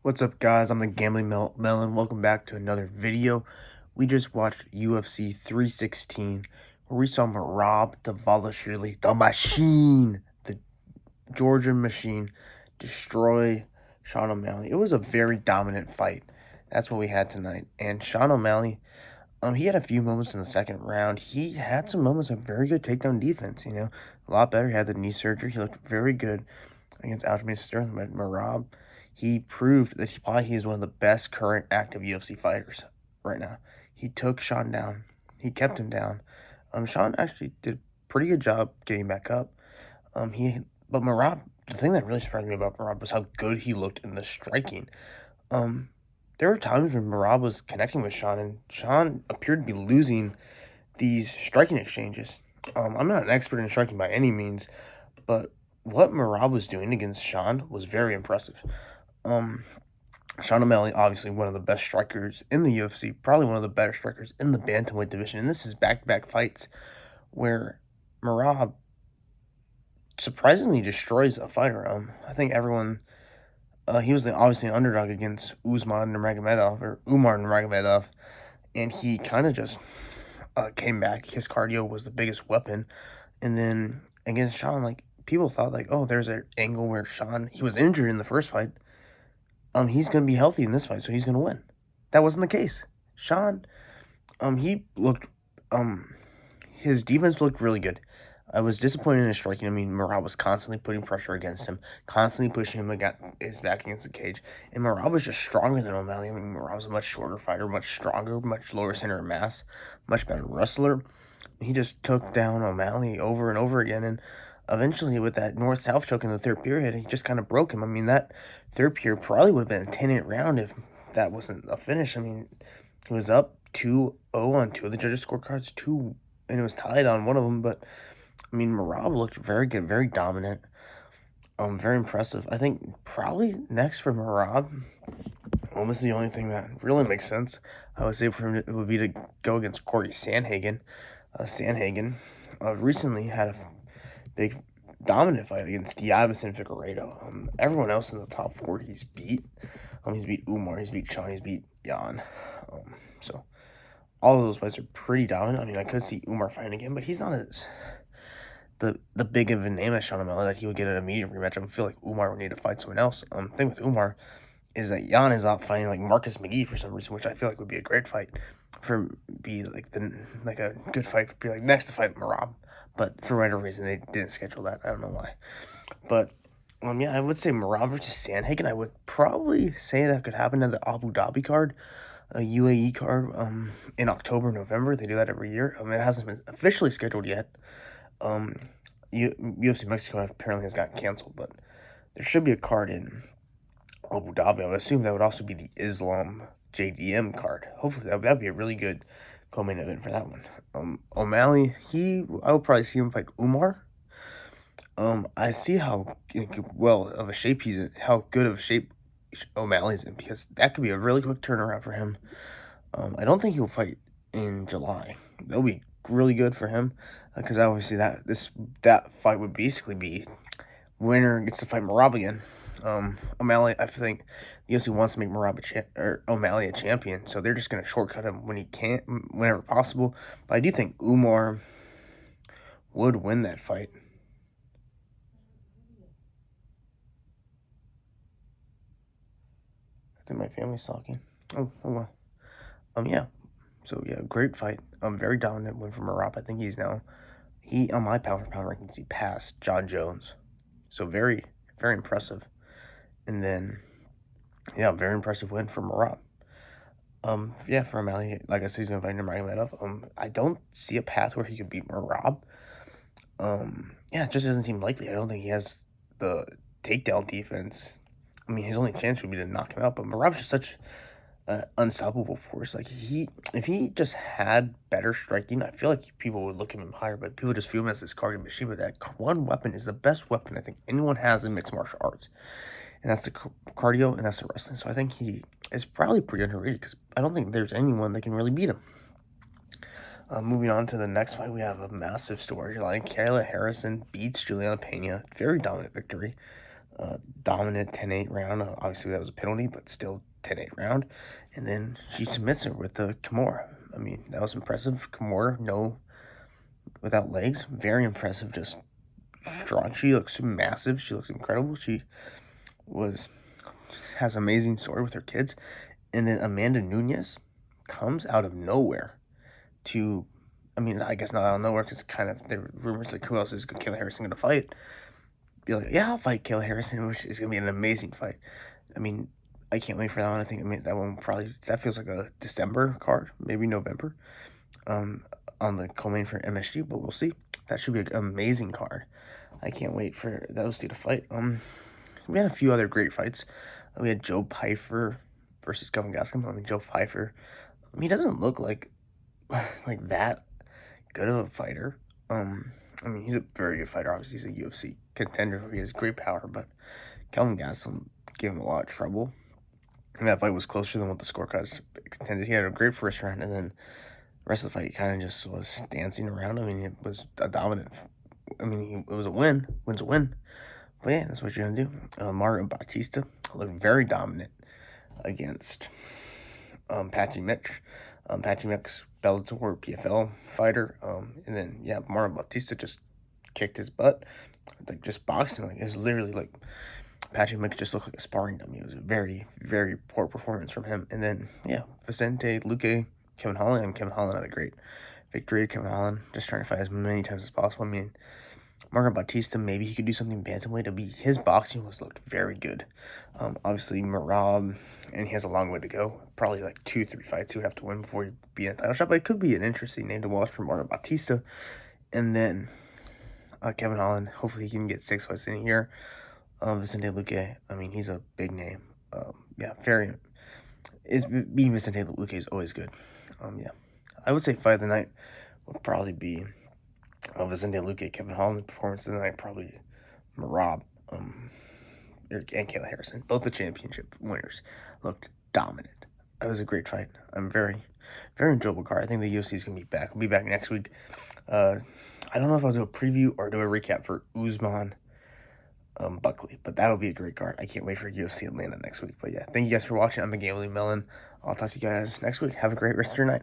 What's up, guys? I'm the Gambling Melon. Welcome back to another video. We just watched UFC 316, where we saw Merab Dvallishvilli, the machine, the Georgian machine, destroy Sean O'Malley. It was a very dominant fight. That's what we had tonight. And Sean O'Malley, he had a few moments in the second round. He had some moments of very good takedown defense. A lot better. He had the knee surgery. He looked very good against Aljamain Sterling. But Merab, he proved that he is one of the best current active UFC fighters right now. He took Sean down. He kept him down. Sean actually did a pretty good job getting back up. But Merab, the thing that really surprised me about Merab was how good he looked in the striking. Um, there were times when Merab was connecting with Sean, and Sean appeared to be losing these striking exchanges. I'm not an expert in striking by any means, but what Merab was doing against Sean was very impressive. Um, Sean O'Malley, obviously one of the best strikers in the UFC, probably one of the better strikers in the bantamweight division. And this is back-to-back fights where Merab surprisingly destroys a fighter. I think everyone, he was obviously an underdog against Umar Nurmagomedov, and he kind of just came back. His cardio was the biggest weapon, and then against Sean, like people thought, like, oh, there's an angle where he was injured in the first fight. He's gonna be healthy in this fight, so he's gonna win. That wasn't the case. Sean, he looked, his defense looked really good. I was disappointed in his striking. I mean, Merab was constantly putting pressure against him, constantly pushing him his back against the cage. And Merab was just stronger than O'Malley. I mean, Merab was a much shorter fighter, much stronger, much lower center of mass, much better wrestler. He just took down O'Malley over and over again. And eventually, with that north-south choke in the third period, he just kind of broke him. I mean, that third period probably would have been a 10-8 round if that wasn't a finish. I mean, he was up 2-0 on two of the judges' scorecards, and it was tied on one of them, but I mean, Merab looked very good, very dominant, very impressive. I think probably next for Merab, this is the only thing that really makes sense. I would say for him it would be to go against Corey Sandhagen. Sandhagen recently had a big dominant fight against Diavison Figueiredo. Everyone else in the top four he's beat. He's beat Umar, he's beat Sean, he's beat Jan. So all of those fights are pretty dominant. I mean, I could see Umar fighting again, but he's not as the big of a name as Sean O'Malley that he would get an immediate rematch. I feel like Umar would need to fight someone else. Thing with Umar is that Jan is out fighting like Marcus McGee for some reason, which I feel like would be a great fight for be like a good fight, be like next to fight Merab. But for whatever reason they didn't schedule that. I don't know why. But yeah, I would say Merab versus Sandhagen. I would probably say that could happen at the Abu Dhabi card, a UAE card, in October, November. They do that every year. It hasn't been officially scheduled yet. UFC Mexico apparently has gotten canceled, but there should be a card in Abu Dhabi. I would assume that would also be the Islam JDM card. Hopefully that'd be a really good co-main event for that one. O'Malley, I would probably see him fight Umar. I see how good of a shape O'Malley's in, because that could be a really quick turnaround for him. I don't think he'll fight in July. That'll be really good for him, because obviously that fight would basically be winner gets to fight Merab again. O'Malley, I think the UFC wants to make O'Malley a champion, so they're just gonna shortcut him whenever possible. But I do think Umar would win that fight. I think my family's talking. Oh well. Yeah. So yeah, great fight. Very dominant win from Merab. I think he on my pound for pound rankings, he passed John Jones. So very, very impressive. And then yeah, very impressive win for Merab. Yeah, for O'Malley, like I said, he's gonna fight Nurmagomedov. I don't see a path where he could beat Merab. Yeah, it just doesn't seem likely. I don't think he has the takedown defense. I mean, his only chance would be to knock him out, but Merab's just such unstoppable force. Like if he just had better striking, I feel like people would look at him higher, but people just view him as this cardio machine. But that one weapon is the best weapon I think anyone has in mixed martial arts, and that's the cardio and that's the wrestling. So I think he is probably pretty underrated, because I don't think there's anyone that can really beat him. Moving on to the next fight, we have a massive storyline. Kayla Harrison beats Juliana Pena. Very dominant victory. dominant 10-8 round. Obviously, that was a penalty, but still 10-8 round. And then she submits her with the Kimura. I mean, that was impressive. Kimura, no, without legs. Very impressive, just strong. She looks massive. She looks incredible. She was has an amazing story with her kids. And then Amanda Nunes comes out of nowhere to, I mean, I guess not out of nowhere because kind of there were rumors like who else is Kayla Harrison going to fight. Be like, yeah, I'll fight Kayla Harrison, which is going to be an amazing fight. I mean, I can't wait for that one. I think that one probably, that feels like a December card, maybe November, on the co-main for MSG, but we'll see. That should be an amazing card. I can't wait for those two to fight. We had a few other great fights. We had Joe Pyfer versus Kevin Gastelum. I mean, Joe Pyfer, I mean, he doesn't look like that good of a fighter. I mean, he's a very good fighter. Obviously, he's a UFC contender. He has great power, but Kelvin Gastelum gave him a lot of trouble. And that fight was closer than what the scorecards contended. He had a great first round, and then the rest of the fight kind of just was dancing around. I mean, it was a dominant. I mean, it was a win. Win's a win. But yeah, that's what you're gonna do. Mario Bautista looked very dominant against Patchy Mitch. Patchy Mitch, Bellator PFL fighter. And then yeah, Mario Bautista just kicked his butt, like just boxing. Like it's literally like Patchy Mitch just looked like a sparring dummy. It was a very, very poor performance from him. And then yeah, Vicente Luque, Kevin Holland, and Kevin Holland had a great victory. Kevin Holland just trying to fight as many times as possible. I mean, Mario Bautista, maybe he could do something bantamweight. His boxing looked very good. Obviously Merab, and he has a long way to go. Probably like 2-3 fights he would have to win before he be in a title shot. But it could be an interesting name to watch for Mario Bautista. And then Kevin Holland, hopefully he can get 6 fights in a year. Vicente Luque, I mean, he's a big name. Yeah, being Vicente Luque is always good. Yeah, I would say fight of the night would probably be Vicente Luque, Kevin Holland. Performance of the night, probably Merab, and Kayla Harrison. Both the championship winners looked dominant. It was a great fight. I'm very, very enjoyable card. I think the UFC is going to be back. We'll be back next week. I don't know if I'll do a preview or do a recap for Usman Buckley, but that'll be a great card. I can't wait for UFC Atlanta next week. But yeah, thank you guys for watching. I'm the Gambling Melon. I'll talk to you guys next week. Have a great rest of your night.